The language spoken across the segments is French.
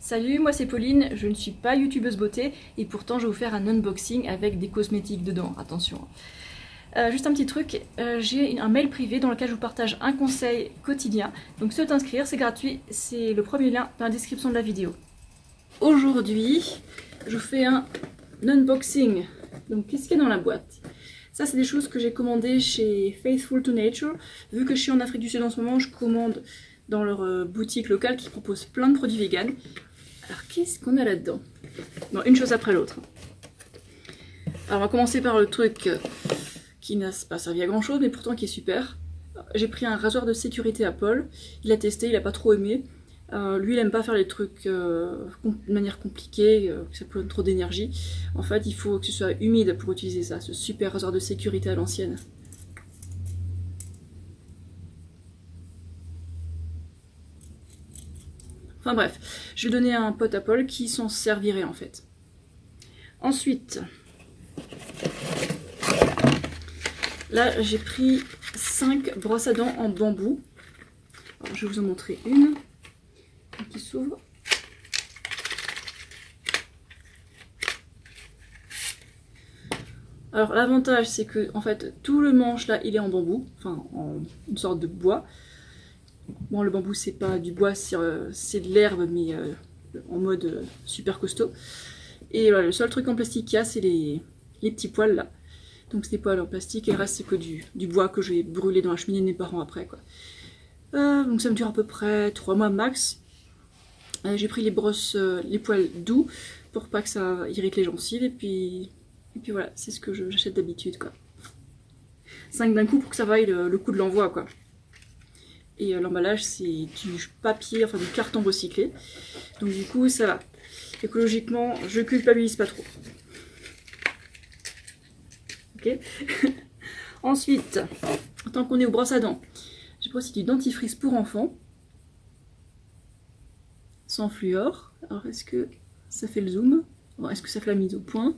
Salut, moi c'est Pauline, je ne suis pas youtubeuse beauté et pourtant je vais vous faire un unboxing avec des cosmétiques dedans, attention. Juste un petit truc, j'ai un mail privé dans lequel je vous partage un conseil quotidien. Donc souhaite inscrire, c'est gratuit, c'est le premier lien dans la description de la vidéo. Aujourd'hui, je vous fais un unboxing. Donc qu'est-ce qu'il y a dans la boîte? Ça c'est des choses que j'ai commandées chez Faithful to Nature. Vu que je suis en Afrique du Sud en ce moment, je commande dans leur boutique locale qui propose plein de produits vegan. Alors qu'est-ce qu'on a là-dedans? Bon, une chose après l'autre. Alors on va commencer par le truc qui n'a pas servi à grand chose mais pourtant qui est super. J'ai pris un rasoir de sécurité à Paul, il a testé, il a pas trop aimé. Lui il aime pas faire les trucs de manière compliquée, que ça prenne trop d'énergie. En fait il faut que ce soit humide pour utiliser ça, ce super rasoir de sécurité à l'ancienne. Enfin bref, je vais donner un pot à Paul qui s'en servirait en fait. Ensuite, là j'ai pris 5 brosses à dents en bambou. Alors, je vais vous en montrer une qui s'ouvre. Alors l'avantage c'est que en fait tout le manche là il est en bambou, enfin en une sorte de bois. Bon, le bambou c'est pas du bois, c'est de l'herbe mais en mode super costaud. Et voilà, le seul truc en plastique qu'il y a c'est les petits poils là. Donc c'est des poils en plastique et le reste c'est que du bois que je vais brûler dans la cheminée de mes parents après quoi. Donc ça me dure à peu près 3 mois max. J'ai pris les brosses, les poils doux pour pas que ça irrite les gencives et puis voilà, c'est ce que j'achète d'habitude quoi. 5 d'un coup pour que ça vaille le coût de l'envoi quoi. Et l'emballage c'est du papier, enfin du carton recyclé. Donc du coup ça va. Écologiquement, je culpabilise pas trop. Ok. Ensuite, tant qu'on est aux brosses à dents, j'ai pris aussi du dentifrice pour enfants. Sans fluor. Alors est-ce que ça fait le zoom? Est-ce que ça fait la mise au point?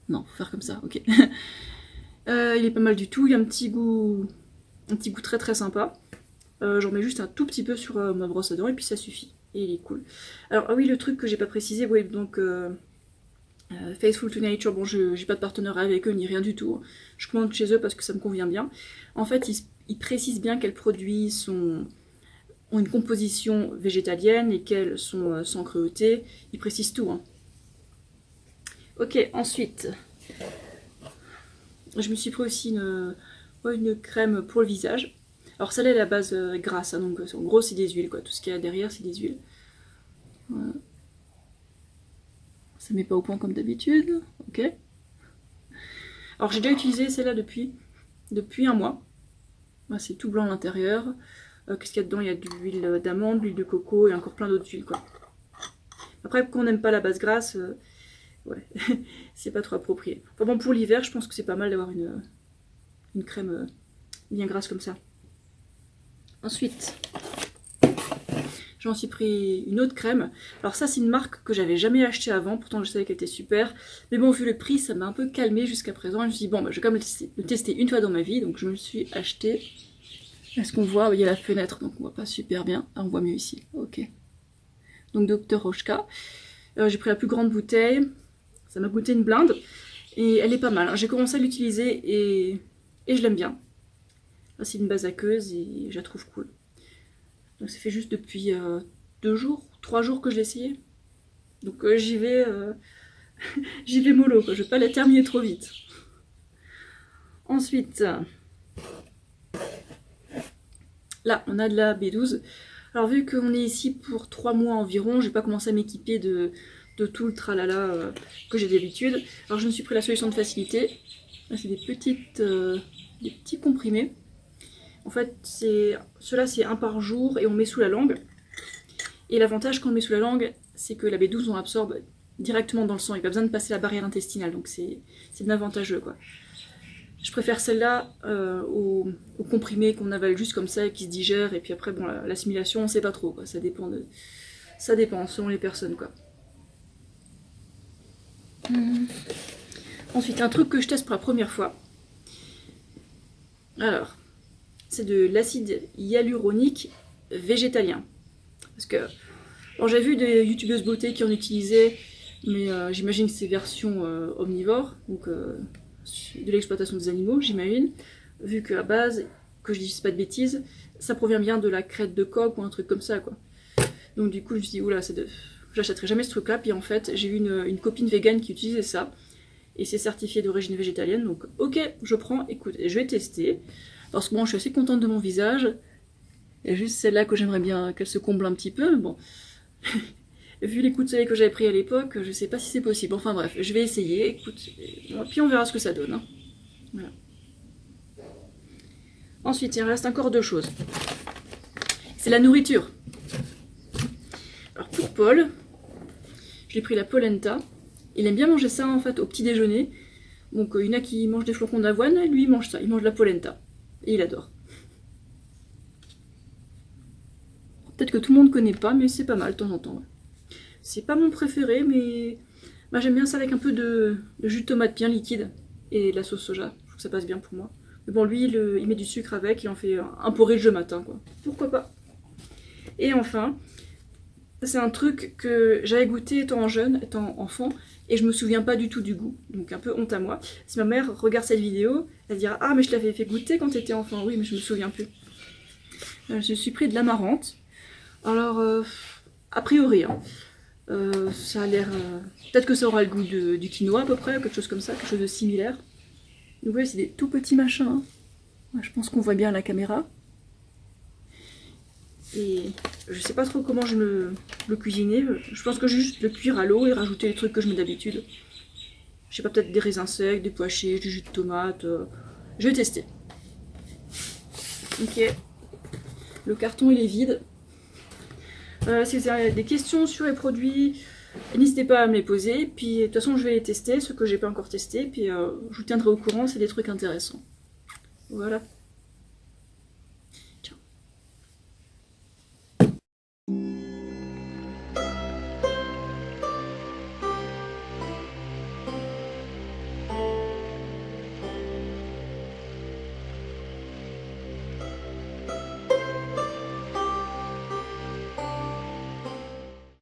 Non, faut faire comme ça, ok. Il est pas mal du tout, il y a un petit goût très très sympa. J'en mets juste un tout petit peu sur ma brosse à dents et puis ça suffit. Et il est cool. Alors ah oui, le truc que j'ai pas précisé, oui, donc Faithful to Nature, bon j'ai pas de partenariat avec eux ni rien du tout. Je commande chez eux parce que ça me convient bien. En fait, ils précisent bien quels produits ont une composition végétalienne et quels sont sans cruauté. Ils précisent tout. Hein. Ok, ensuite, je me suis pris aussi une crème pour le visage. Alors celle-là est à la base grasse, hein, donc en gros c'est des huiles, quoi. Tout ce qu'il y a derrière c'est des huiles. Voilà. Ça met pas au point comme d'habitude, ok. Alors j'ai déjà utilisé celle-là depuis un mois. C'est tout blanc à l'intérieur. Qu'est-ce qu'il y a dedans? Il y a de l'huile d'amande, de l'huile de coco et encore plein d'autres huiles, quoi. Après, quand on n'aime pas la base grasse, ouais, c'est pas trop approprié. Enfin bon, pour l'hiver, je pense que c'est pas mal d'avoir une crème bien grasse comme ça. Ensuite, j'en suis pris une autre crème. Alors ça, c'est une marque que j'avais jamais achetée avant, pourtant je savais qu'elle était super. Mais bon, vu le prix, ça m'a un peu calmée jusqu'à présent. Et je me suis dit, bon, bah, je vais quand même le tester une fois dans ma vie, donc je me suis acheté. Est-ce qu'on voit? Il y a la fenêtre, donc on voit pas super bien. Ah, on voit mieux ici, ok. Donc Dr Rochka. J'ai pris la plus grande bouteille. Ça m'a coûté une blinde. Et elle est pas mal. J'ai commencé à l'utiliser et je l'aime bien. C'est une base aqueuse et je la trouve cool. Donc ça fait juste depuis 2 jours, 3 jours que je l'ai essayé. Donc j'y vais mollo, quoi. Je vais pas la terminer trop vite. Ensuite, là on a de la B12. Alors vu qu'on est ici pour 3 mois environ, je vais pas commencer à m'équiper de tout le tralala que j'ai d'habitude. Alors je me suis pris la solution de facilité. Là c'est des petits comprimés. En fait, ceux-là c'est un par jour et on met sous la langue. Et l'avantage quand on met sous la langue, c'est que la B12 on absorbe directement dans le sang. Il n'y a pas besoin de passer la barrière intestinale, donc c'est bien avantageux quoi. Je préfère celle-là aux comprimés qu'on avale juste comme ça et qui se digèrent. Et puis après, bon, l'assimilation, on sait pas trop quoi. Ça dépend selon les personnes quoi. Ensuite, un truc que je teste pour la première fois. Alors, c'est de l'acide hyaluronique végétalien. Parce que Alors j'ai vu des youtubeuses beauté qui en utilisaient, mais j'imagine que c'est version omnivore, donc de l'exploitation des animaux, j'imagine, vu qu'à base, que je dise pas de bêtises, ça provient bien de la crête de coq ou un truc comme ça, quoi. Donc du coup, je me suis dit, oula, j'achèterai jamais ce truc-là, puis en fait, j'ai eu une copine végane qui utilisait ça, et c'est certifié d'origine végétalienne, donc ok, je prends, écoute, je vais tester, parce que bon, je suis assez contente de mon visage, il y a juste celle-là que j'aimerais bien qu'elle se comble un petit peu, mais bon, vu les coups de soleil que j'avais pris à l'époque, je sais pas si c'est possible, enfin bref, je vais essayer, écoute, puis on verra ce que ça donne. Hein. Voilà. Ensuite, il reste encore deux choses. C'est la nourriture. Alors pour Paul, j'ai pris la polenta. Il aime bien manger ça en fait au petit déjeuner. Donc il y en a qui mangent des flocons d'avoine, lui il mange ça, il mange la polenta. Et il adore. Peut-être que tout le monde connaît pas, mais c'est pas mal de temps en temps. Ouais. C'est pas mon préféré, mais moi j'aime bien ça avec un peu de jus de tomate bien liquide et de la sauce soja. Je trouve que ça passe bien pour moi. Mais bon, lui il met du sucre avec, il en fait un porridge le matin, quoi. Pourquoi pas. Et enfin, c'est un truc que j'avais goûté étant jeune, étant enfant, et je me souviens pas du tout du goût, donc un peu honte à moi. Si ma mère regarde cette vidéo, elle dira « Ah, mais je l'avais fait goûter quand t'étais enfant. » Oui, mais je me souviens plus. Je suis pris de l'amarante. Alors, a priori, hein, ça a l'air... peut-être que ça aura le goût du quinoa à peu près, quelque chose comme ça, quelque chose de similaire. Donc vous voyez, c'est des tout petits machins. Hein. Je pense qu'on voit bien à la caméra. Et je sais pas trop comment je le cuisiner. Je pense que je vais juste le cuire à l'eau et rajouter les trucs que je mets d'habitude. Je sais pas, peut-être des raisins secs, des pois chiches, du jus de tomate. Je vais tester. Ok. Le carton il est vide. Si vous avez des questions sur les produits, n'hésitez pas à me les poser. Puis de toute façon je vais les tester, ceux que j'ai pas encore testés. Puis je vous tiendrai au courant, c'est des trucs intéressants. Voilà.